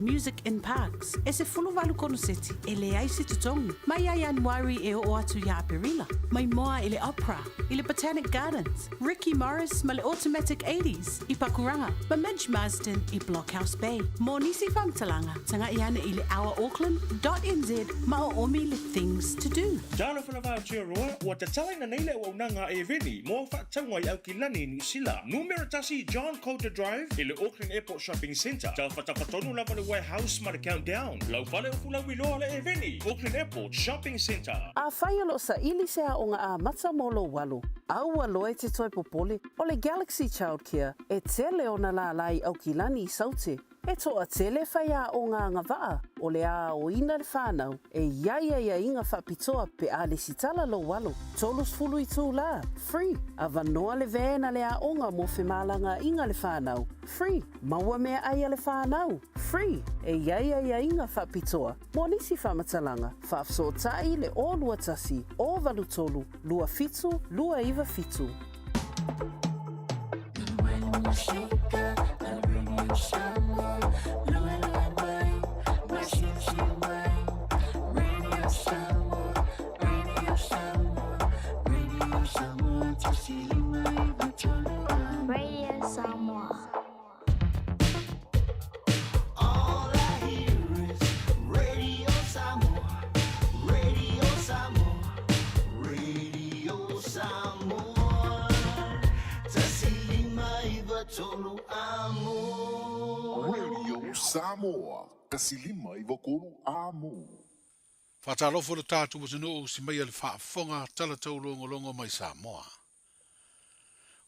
Music in Parks. E se fulu walu kono seti. E le ai si tutongi. Mai ai Januari e o atu ya Aperila. Mai moa ele Opera. Ile Botanic Gardens. Ricky Morris ma le Automatic 80s. I Pakuranga. Ma Midge Marsden i Blockhouse Bay. Mo nisi famtalanga. Tanga iana ile Our Auckland.nz ma o omi le things to do. Dala whanawha tia roa. Ua te talaina neile o unanga e veni. Mo whaatangwa i au ki lani ni sila. Numeratasi John Coulter Drive. Ile Auckland Airport Shopping Centre. Tau whatapatonu lava le warehouse ma le countdown. Lau whale o fula wiloa le e veni. Auckland Airport Shopping Centre. A whaialo sa ili sea o ngā a mata molo walu. Aua loe te toi popole. O le Galaxy Childcare. E tele o na la lai au ki lani I saute. E toa tele whaia o ngā ngawaa. O le a o ina le whanau. E iaia inga whapitoa pe a le sitala lo walu. Tolus fulu I tū la. Free. A vanoa le vēna le a onga mo whemalanga inga le whanau. Free. Maua mea aia le whanau. Free. E iaia inga whapitoa. Mo nisi whamatalanga. Whafso tai le o lua tasi. O valu tolu. Lua fitu. Lua iwa fitu. Radio Samoa. All I hear is Radio Samoa, Radio Samoa, Radio Samoa. Tasilima iwa tolu amo. Radio Samoa, kasilima I wakolu amo. Whatalofo le tātu was no si mai le whaafonga talatau longo mai Samoa.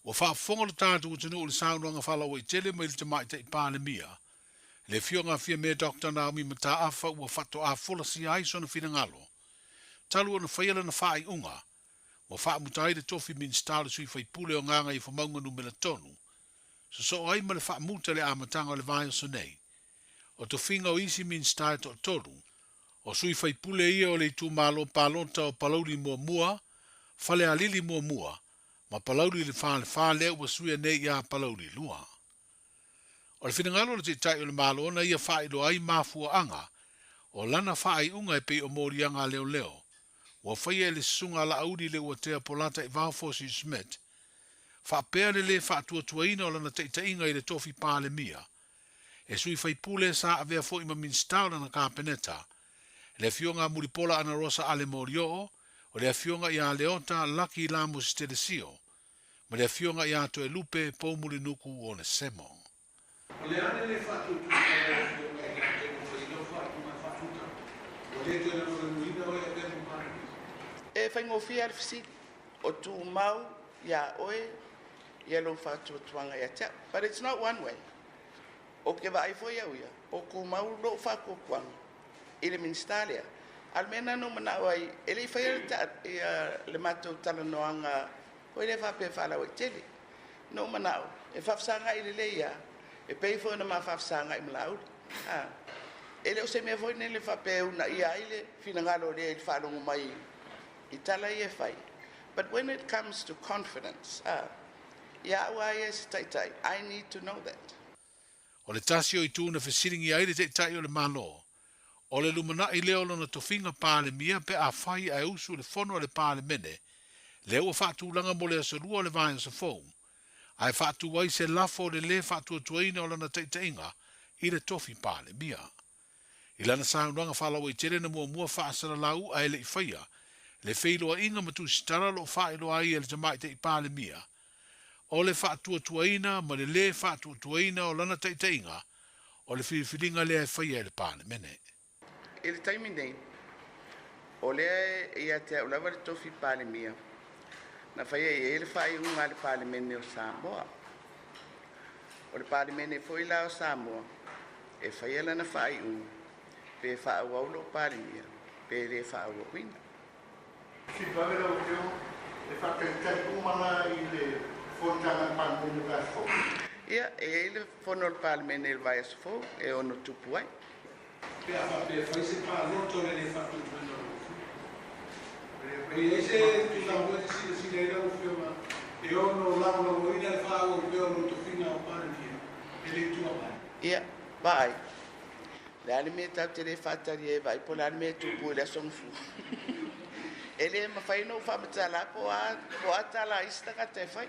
Wa whaafonga le tātu was no le saunanga whalawa I tele mai le te mai te I pālemia. Le fionga fia mea Dr. Naomi mata afa ua whato a fola si aiso na whina ngalo. Talu ana whaiala na whaai unga. Wa wha mutai le tofi min stale sui whai pule o nganga I whamaunga nu mela tonu. So ai ma le wha muta le amatanga le vai o sonei. O to whinga o isi min stale to tolu. O sui whai pule ia o le tu malo palonta o palauri mua, whale alili mua, ma palauri le whale ua sui nei ia palauri lua. O le whinangalo le te tai o le malo na ia whaelo ai mafua anga, o lana whaai unga e pei o mori anga leo. Ua whaia le sunga la audi le ua tea polata I Valfosi Smith. Whaapea le whaatua tuaina o lana teitainga I le tofi pāle mia. E sui whai pule sa avea fo ima min staula na kāpeneta, le fionga muripola ana rosa ale morio, o le fionga ia leota laki lamo stelesio, ma le fionga ia to e lupe po muri nuku o ne semo. O le ane le fatu tu le fionga ia te mo fatu ma fatuta. O le te na muina o e te mumani. E whaingofia le fisiki, o tu mau ia oe, ia lo fatu tuanga ia tea. But it's not one way. O ke vai foi ia uia, o ku mau lo fako kwanga. Ile minstalia almena no mana wai ele fail ta le mato tala noanga o le fa pe fala o tele no mana e fa sanga ile le ya e pe fo na ma fa sanga I mlau ele o se me foi nele fa pe una ia ile finangalo le fa lo mai itala ia fai. But when it comes to confidence ya why is tai I need to know that O le tasio I tūna whesiringi aile te tai o le malo. O le lumana I leo lona tofinga pāle mia pe a whai a usu le whono le pāle mene. Leo o whātu langa mo le asorua le vai o sa fōu. Ai whātu wai se lafo le whātu atuaina o lana teiteinga I le tofi pāle mia. I lana saunanga whalawa I tere na mua whaasara lau a ele I whaia. Le wheiloa inga matu stara lo whaeloa ai ele tamai te I pāle mia. O le whātu atuaina ma le whātu atuaina o lana teiteinga. O le whiwhiringa le whaia ele pāle mene. Il time nei o le ia te o lava le tofi pale mia na fai ele fai un ale pale mene o Samoa o le pale mene foi la o Samoa e fai ela na fai un pe fa o lo pale mia pe le fa o wina Si pare lo che e fa per umana il fortana pande no gasto. ia ele fono le pale mene il vai sfo e ono tupuai Pe a pe fai se pa roto le fatu no. E se tu la vuoi si le era un fiume e ono la moina le fa o pe ono to fina o pare e le tua mai. ia vai Le ale me tau te le whātari e vai po le ale me tupu le songfu. E le mawhaino whamatala po a tala istaka te whai.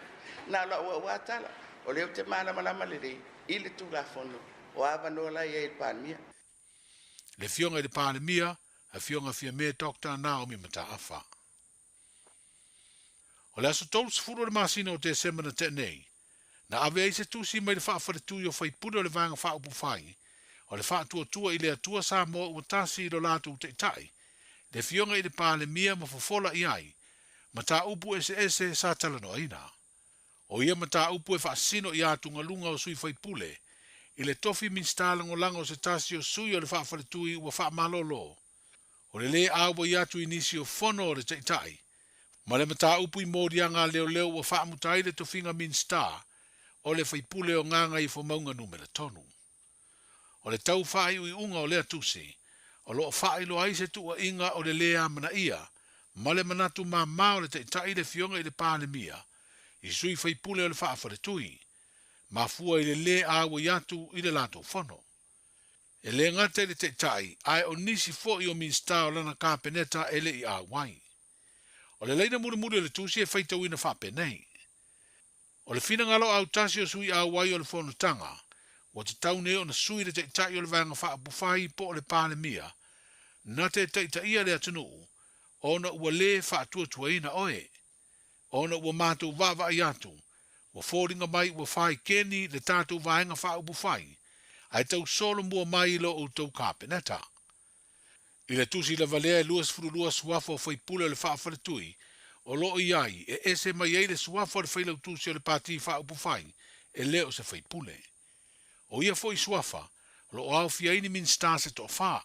Nā la ua tala. O leo te malama le rei. I le tū la whono. O awa no la i e pāmia. Le fionga i le pālemia, a fionga fia me Dr. Naomi Mata Awha. O le aso tolu sifuru le masina o te semana te nei. Na ave se tusi mai le whaafare tui o whaipura o le vanga whaupu whai. O le whaatua i le atua Samoa ua tasi i lo lātu te itai. Le fionga i le pālemia ma fofola i ai. Ma tā upu ese sa talano aina. O ia ma tā upu e whaasino i atu ngalunga o sui whaipule. I le tofi min stalango lango se tasi o sui o le whaafare tui ua wha malolo. O le awa i atu inisi o fono o le te itai. Ma le mata upu i mōrianga leo ua wha mutai le tofinga min star. O le whaipule o nganga i fomaunga numera tonu. O le tau whai ui unga o lea tusi. O loo whai lo aise tua inga o le lea mana ia. Ma le manatu o le te itai le fionga i le pālemia. I sui whaipule o le whaafare tui. Ma fua i le awa i atu i le lato whono. E le ngata i le te itai, ai o nisi fo i o min star o lana kāpeneta ele i awai. O le leina mure le tusi e whaitau ina whapenei. O le fina ngalo au tasi o sui awai o le whono tanga. O te taune o na sui le te itai o le vanga whaapufai po o le pālemia. Na te itai le atunu. O na ua le whaatua ina oe. O na ua mātou vava i atu. Ua fōringa mai ua whai keni le tātou vaenga whaapufai. Ai tau solo mua mai lo o tau kāpeneta. I le tusi la valea luas furulua suafo o whaipule o le whaafaretui. O lo i ai e ese mai ei le suafo o le whailau tusi o le pāti whaapufai. E leo se whaipule. O ia fo i suafa, lo o au fiaini min stase to wha.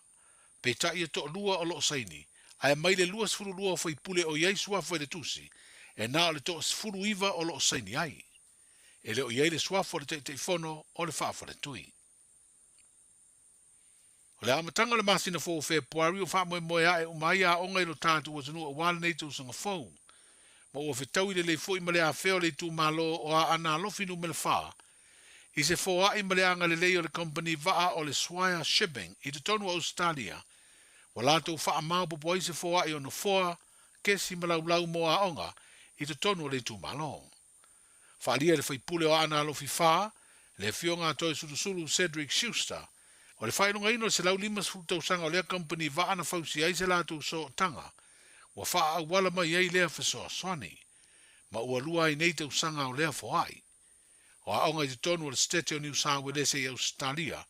Pe ta ia to lua o lo saini. Ai mai le luas furulua o whaipule o iai suafo e le tusi. E nā le to furu iwa o lo saini ai. E leo iai le suafo le te fono o le whaafaretui. O le amatanga le masina fo fe puari o fa moe ae umai a onga ilo tātu o tanu o wale nei tau sanga fau. Ma ua fetau i le foi ma le a feo le tu malo o a ana lofinu me le wha. I se fo a i ma le anga le lei o le company vaa o le Swire Shipping i te tonu Australia. Wa lātou wha a mau popo i se fo a i o no foa kesi ma lau mo a onga i te tonu o le tu malo. Wha alia le whaipule o ana lofi wha, le fionga toi surusuru Cedric Schuster. O le whainunga ino se lau limas futau sanga o lea company va ana fausi ai se lātou so tanga. Wa wha a wala mai ei lea whasoa swani. Ma ua lua i nei tau sanga o lea foai. O a onga i te tonu o le stete o New South Wales i Australia.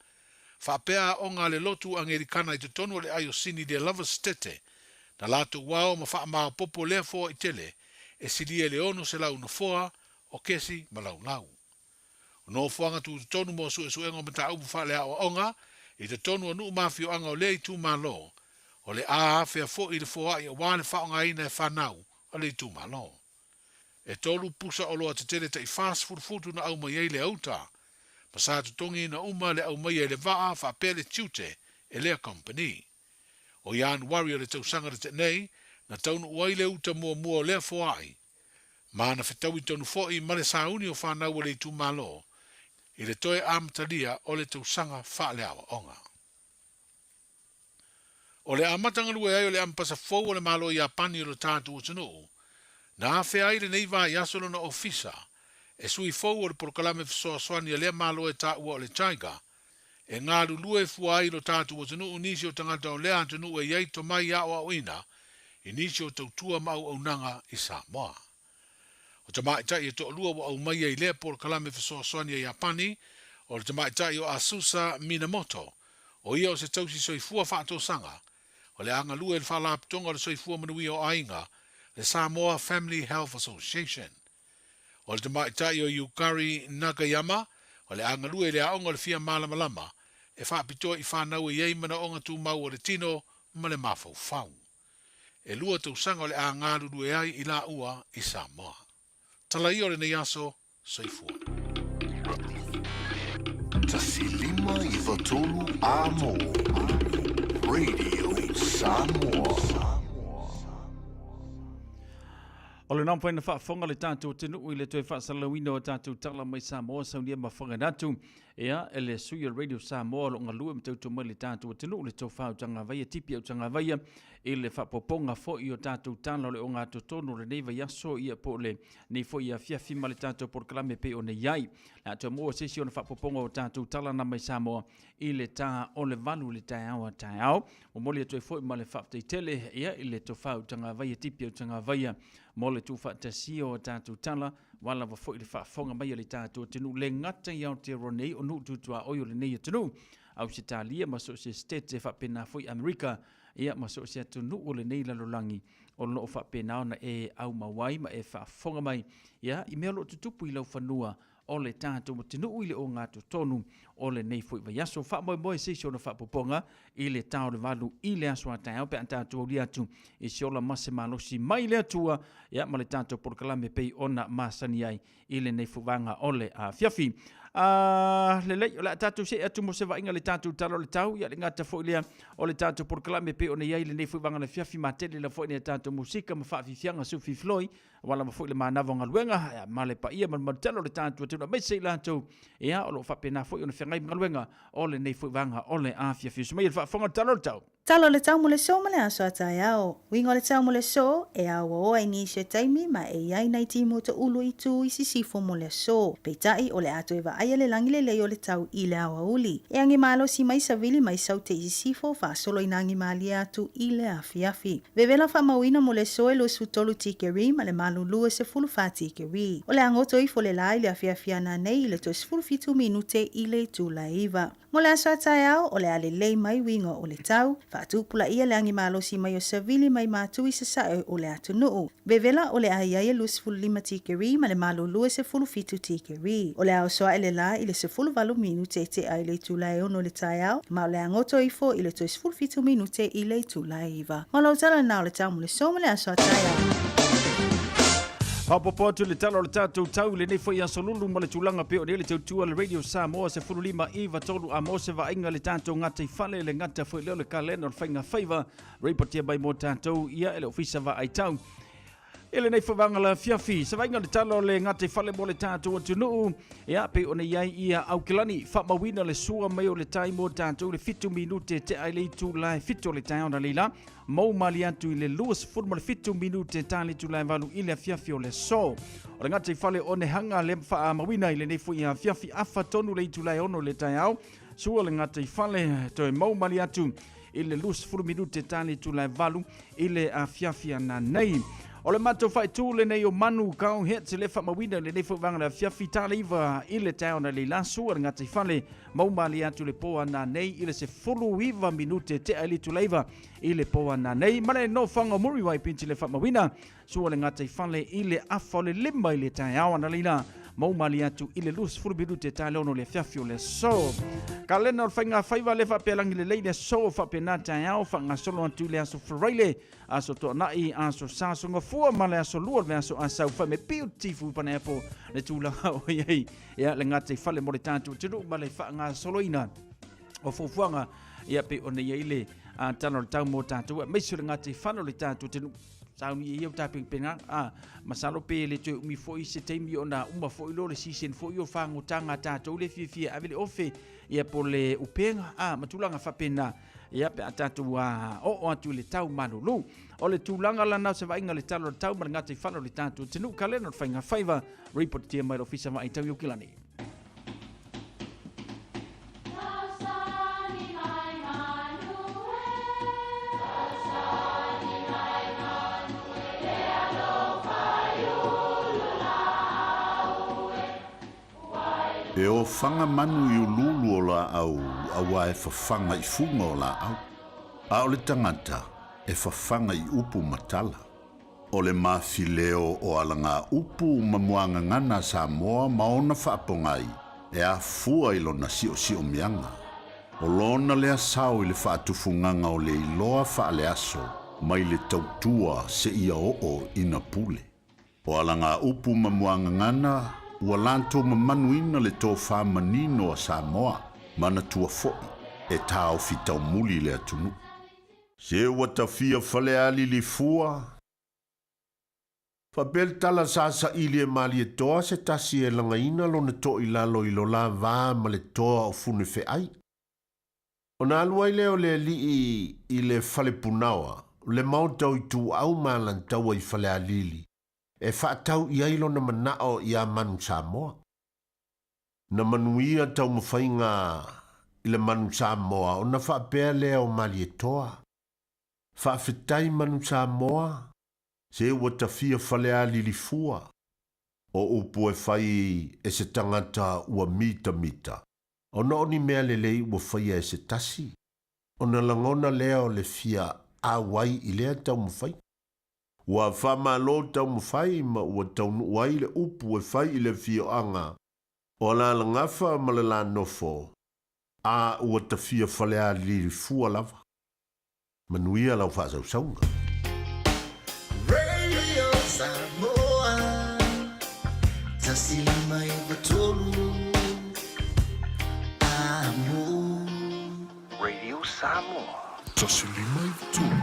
Wha pea onga le lotu Amerikana i te tonu o le ai o sini le lava stete. Na lātou wao ma wha maa popo lea foa i tele. E silia le ono se lau na foa o kesi ma lau lau. O no fuanga tu te tonu mo su e suenga ma ta upu wha lea o onga. I te tonu anu mafio anga o le i tu malo. O le a fea fo i le foa i o wane whaonga ina e whanau o le i tu malo. E tolu pusa o loa te tere te i fast furufutu na au mai e le auta. Ma sa tu tongi na uma le au mai e le waa wha pele tiute e lea company. O Ian Warrior le tau sangara te nei na taunu uai le uta mua lea foai. Ma na whetau i tonu fo i male sauni o whanau o le i tu malo. I le toe amatalia o le tausanga wha le awa onga. O le amatanga lue ai o le ampasa fau o le malo i apani o le tātu o tanu. Na awhea ai le neiva i asolo na ofisa. E sui fau o le prokalame fisoa swani a le malo e tā ua o le taiga. E ngā lulue fua ai lo tātu o tanu unisi o tangata o le atanu e iei to mai a o ina. Inisi o tautua mau au nanga i Samoa. O te maitai e to lua wa au mai e lea por kalame fisoa swani e Japani, o te maitai o Asusa Minamoto, o ia o se tausi soifua whaato sanga, o le anga lua e whala aptonga o le soifua manui o ainga, le Samoa Family Health Association. O le te maitai o Yukari Nakayama, o le anga lua e le aonga le fia malamalama, e whaapitoa i whanau e yeimana onga tu mau o le tino, ma le mafau fau. E lua tau sanga o le anga lulu e ai i la ua i Samoa. Tala i ore nei aso, soifua. Tasilima i watolu amo. Radio Samoa. O le nampo ina whaafonga le tātou tenu i le toi whaasalawina o tātou tala mai Samoa saunia mawhanga natu ia ele suia radio Samoa lo ngalua me tautu mai le tātou tenu le tau whau tanga vaia tipi au tanga vaia i le whapoponga fo i o tātou tāna le o ngā totonu le nei vai aso ia po le nei fo i a fiafi ma le tātou porkalame pe o nei iai. Nā tau mua sesi o na whapoponga o tātou tala na mai Samoa i le tā o le valu le tai au a tai au. O moli atu e fo i ma le whaptei tele ia i le tau whau tanga vaia tipi au tanga vaia mo le tu whaatasi o tātou tala wala wa fo i le whaafonga mai le tātou tenu le ngata i au te ronei o nu tutua oio le nei tenu au se talia ma so se state whapena fo i Amerika ia ma so se tunu o le nei lalolangi o lo whapena na e au mawai ma e whaafonga mai ia i mea lo tutupu i lau whanua o le tātou mo tenu i le o ngā tonu o le nei fo i vai aso wha moe se o na whapoponga i le tau le valu i le aso a tai au pe an tātou li atu i se ola mase malosi mai le atua ia ma le tātou porkalame pei ona masani ai i le nei fuwanga o le fiafi. Le lei o le tātou se atu mo se vainga le tātou talo le tau ia le ngata fo i lea o le tātou porkalame pei ona iai le nei fuwanga le fiafi ma tele la fo i le tātou musika ma whaafifianga sufi floi wala ma fo i le manava ngaluenga ma le pa ia ma talo le tātou tuna mai se i lātou ia o lo whapena fo i ona whengai ngaluenga o le nei fuwanga o le fiafi sumai le whaafonga talo le tau. Talo le tau mo le so ma le aso atai au. Wingo le tau mo le so e au o ai ni se taimi ma e iai nai timu te ulu i tu i sisifo mo le so. Peitai o le ato e wa aia le langi le leo le tau i le awa uli. E angi malo si mai savili mai sau te sisifo fa solo inangi mali atu i le afiafi. Vevela fa mawina mo le so e lo sutolu tikeri ma le malu lua se fulu fa tikeri. O le angoto i fo le lai le afiafi ana nei le to sfulu fitu minute i le tu laiva. Mo le aso atai au o le ale lei mai wingo o le tau. Tupula ia le angi malo si mai o savili mai mātui se sae o le atu nuu. Vevela o le aiaia lua se fulu lima tikeri ma le malo lua se fulu fitu tikeri. O le au soa ele la i le se fulu valu minute te ai le tulae ono le tai au. Ma o le angoto ifo i le toi se fulu fitu minute i le tulae iwa. Ma lau tala nao le tau mo le soma le aso atai au. Hapopo atu le talo le tātou tau le nei foi asolulu ma le tūlanga peo le tautua le radio Samoa se fulu lima iwa tolu a mo se vainga le tātou ngata i fale le ngata foi leo le kalena o le whainga whaiva reportia bai mo tātou ia ele ofisa va ai tau. Ele nei whawanga la fiafi, sa vainga le talo le ngata i fale mo le tātou atu nuu ia pe o nei iai ia au kilani whamawina le sua mai o le tai mo tātou le fitu minute te ai le tu lai fitu le tai ona leila mau mali atu i le luas furma le fitu minute tali tu lai valu i le fiafi o le so. O le ngata i fale o ne hanga le whamawina i le nei fui a fiafi afa tonu le tu lai ono le tai au sua le ngata i fale to e mau mali atu i le luas furma minute tali tu lai valu i le a fiafi ana nei. O le mato fai tu le nei o manu kau het se le whamawina le nei whawanga le fiafi taliva i le taona le lasu ar ngati whale maumali atu le poa na nei i le se fulu iwa minute te ali tu leiva i le poa na nei mane no whanga muri wai pinti le whamawina sua le ngati whale i le afa le lima i le taona le la maumali atu i le lus fulu minute talono le fiafi o le so. Ka lena o whainga whaiva le whapealangi le leine so whapena taeao whanga solo atu le aso wharaile aso toa nai aso sasonga fua ma le aso lua le aso asau whame piu tifu pane apo le tūlanga o iei ia le ngate whale mo le tātou tinu ma le whanga soloina o fufuanga ia pe o nei le tano le tau mo tātou meisu le ngate whano le tātou tinu sauni ia taping penga masalo pe le tu mi foi se temi ona uma foi lo le season foi o fango tanga tatou le fifia avele ofe ia po le upenga matulanga fa pena ia pe tatou o atu le tau manulu o le tulanga lana se vainga le talo tau mangata i falo le tatou tenu kalena fainga faiva report tia mai ofisa mai tau yokilani. E o whanga manu i ululu o la au, awa e whawhanga i funga o la au. A o le tangata e whawhanga i upu matala. O le mawhileo o alanga upu mamuanga ngana Samoa maona whaapongai e a fua i lona sio mianga. O lona lea sao i le whaatufunganga o le iloa whaale aso mai le tautua se ia o ina pule. O alanga upu mamuanga ngana ua lantou mamanuina le tō whamanino a Samoa, mana tua fo'i, e tāo fitau muli le atunu. Se ua tawhia whale ali li fua, Whapel tala sasa ili e mali e toa se tasi e langaina lo na to i lalo i lo la vā ma le toa o fune fe ai. O na alua i leo le li i le fale punawa, le mautau i tu au malan taua i fale alili, e whaatau i ailo na manao i a manu Samoa. Na manuia tau mawhainga i le manu Samoa, o na whaapea leo mali e toa. Whaafetai manu Samoa, se ua tafia fale alili fua, o upu e whai e se tangata ua mita. O na oni mea lelei ua whaia e se tasi. O na langona leo le fia a wai i lea tau mawhai. Ua whamalo tau mawhai ma ua tau nuai le upu e whai i le fia anga. O la langafa ma le la nofo. A ua tafia fale alili fua lava. Manuia lau whaasau saunga. Radio Samoa, tasilima i batolu. Radio Samoa. Tasilima i batolu.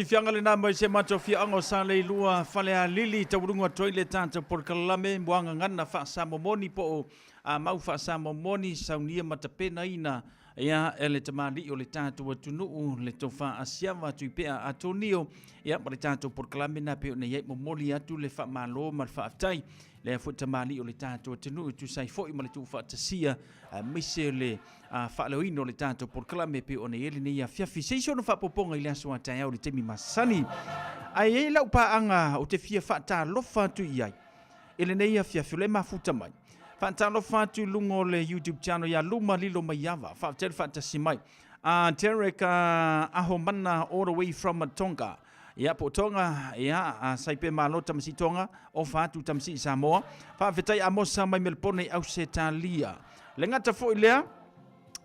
Fianga le nā mai se mato fia ango sa le lua fale a lili ta urunga toile tanta por kalame muanga ngana fa sa momoni po a mau fa sa momoni saunia matapena ina ia ele tamali o le tatu tunu le tofa asiava tu pea atonio ia ma le tatu por kalame na pe ne ye momoli atu le fa malo ma fa tai le fu tamali o le tatu tunu tu sai fo i ma le tu fa tasia misele fa le ino le tatu por kalame pe one ele ne ia fia fisation no fa poponga ile so ata o le temi masani ai e lau pa anga o te fia fa ta lofa tu ia ele ne ia fia fule mafuta mai Fantalo fatu lungo le YouTube channel ya Luma Lilo Mayava. Fatel fantasimai. Terek ahomana all the way from Tonga. Ya po Tonga ya saipe malo tamsi Tonga o fatu tamsi Samoa. Fa vetai amosa mai melpone au setalia. Lengata fo ilea.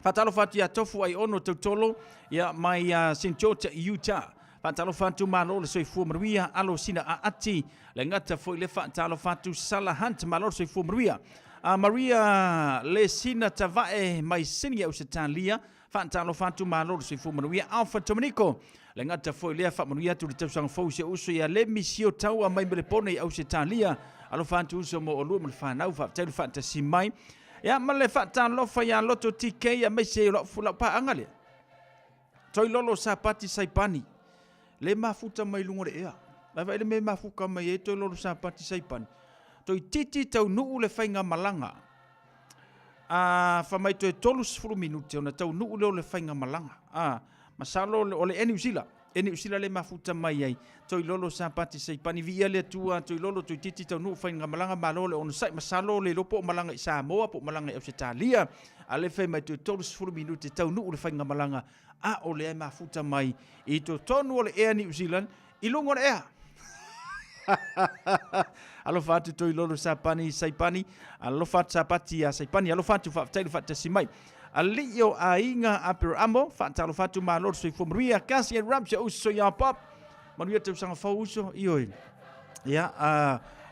Fatalo fatu ya tofu ai ono totolo ya mai Sinchota Utah. Fatalo fatu malo le soifu mruia alo sina aati. Lengata fo ile fatalo fatu salahant malo soifu mruia. Maria le sina tavae mai sini au setalia fantalo fatu malo se fu manuia alfa dominico le ngata foi le fa manuia tu te sang fo se uso ya le misio tau mai mele pone au setalia alo fantu uso mo olu mo fa nau fa tel fantasy mai ya male fatalo fa ya loto tk ya mai se lo fula pa angale toi lolo sapati saipani le mafuta mai lungo le ea la va le me mafuka mai toi lolo sapati saipani toi titi tau nuu le whainga malanga. Whamai toi tolu sifuru minute ona tau nuu leo le whainga malanga. Masalo o le eni usila. Eni usila le mafuta mai ai. Toi lolo sapati saipani via le tua. Toi lolo toi titi tau nuu whainga malanga. Malo le ono sai. Masalo le lopo malanga i Samoa. Po malanga i Australia. A le whaimai toi tolu sifuru minute tau nuu le whainga malanga. O le mafuta mai. I to tonu o le eni usila. I lungo le ea. Alo fatu toi lolo sapani saipani alo fatu sapati ya saipani alo fatu fatai fatu simai alio ainga aper amo fatu alo fatu malor so ifomria kasi en ramsha uso ya pop manuia te sanga fauso ioi ya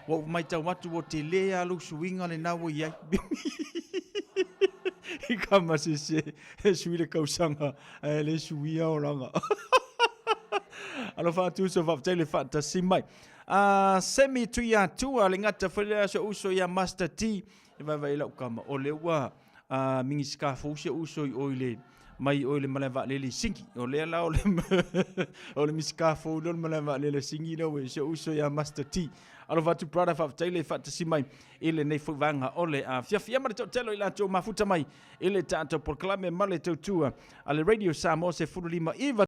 wa mai tau watu o te lea lu suinga le nawo ia I kama se he sui le kausanga le sui o langa. Alo fa tu so fa tele fa ta simai. Semi tu ya tu le ngata fa so uso ya Master T. Va va ila kama o le wa mingi ska fo se uso i oile. Mai oile malava le singi o le la o le miska fo le malava le singi no we so uso ya Master T. Alo va tu brother fa tele fa ta simai ile nei fu vanga ole a fia ma telo ila to mafuta mai ile tanto proclame male to tua ale radio Samoa se fulu lima iva